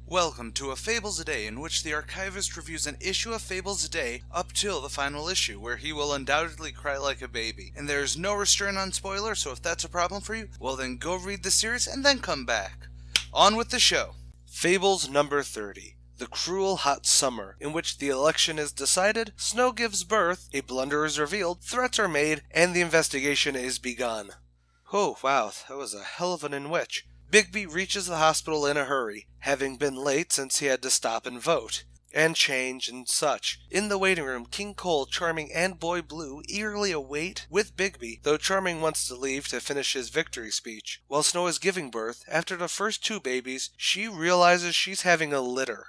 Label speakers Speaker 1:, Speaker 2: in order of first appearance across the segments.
Speaker 1: Welcome to a Fables a Day, in which the Archivist reviews an issue of Fables a day up till the final issue, where he will undoubtedly cry like a baby. And there is no restraint on spoilers, so if that's a problem for you, well then go read the series and then come back. On with the show. Fables number 30. The Cruel Hot Summer, in which the election is decided, Snow gives birth, a blunder is revealed, threats are made, and the investigation is begun. Oh wow, that was a hell of an in which. Bigby reaches the hospital in a hurry, having been late since he had to stop and vote, and change and such. In the waiting room, King Cole, Charming, and Boy Blue eagerly await with Bigby, though Charming wants to leave to finish his victory speech. While Snow is giving birth, after the first two babies, she realizes she's having a litter.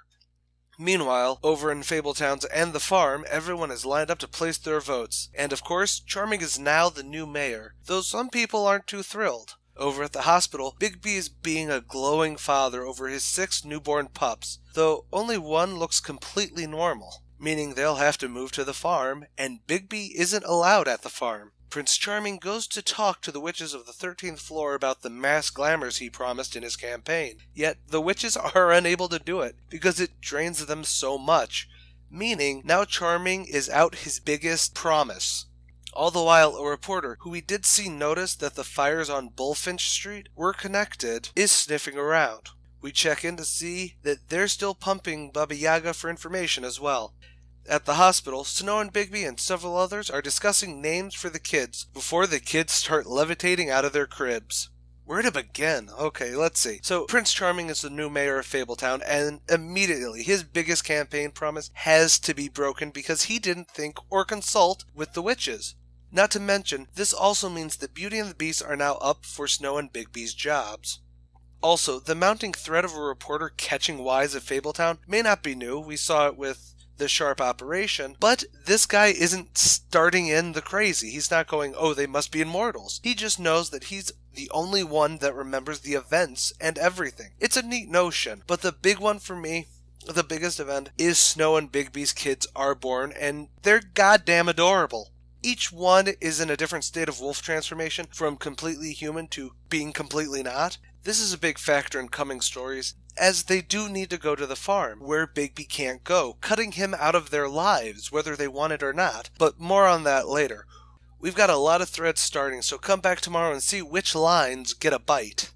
Speaker 1: Meanwhile, over in Fabletown's and the farm, everyone is lined up to place their votes, and of course, Charming is now the new mayor, though some people aren't too thrilled. Over at the hospital, Bigby is being a glowing father over his 6 newborn pups, though only one looks completely normal, meaning they'll have to move to the farm, and Bigby isn't allowed at the farm. Prince Charming goes to talk to the witches of the 13th floor about the mass glamours he promised in his campaign, yet the witches are unable to do it because it drains them so much, meaning now Charming is out his biggest promise. All the while, a reporter, who we did see notice that the fires on Bullfinch Street were connected, is sniffing around. We check in to see that they're still pumping Baba Yaga for information as well. At the hospital, Snow and Bigby and several others are discussing names for the kids before the kids start levitating out of their cribs. Where to begin? Okay, let's see. So, Prince Charming is the new mayor of Fabletown, and immediately his biggest campaign promise has to be broken because he didn't think or consult with the witches. Not to mention, this also means that Beauty and the Beast are now up for Snow and Bigby's jobs. Also, the mounting threat of a reporter catching Wise at Fabletown may not be new. We saw it with the Sharp operation, but this guy isn't starting in the crazy. He's not going, oh, they must be immortals. He just knows that he's the only one that remembers the events and everything. It's a neat notion, but the big one for me, the biggest event, is Snow and Bigby's kids are born, and they're goddamn adorable. Each one is in a different state of wolf transformation, from completely human to being completely not. This is a big factor in coming stories, as they do need to go to the farm, where Bigby can't go, cutting him out of their lives, whether they want it or not, but more on that later. We've got a lot of threads starting, so come back tomorrow and see which lines get a bite.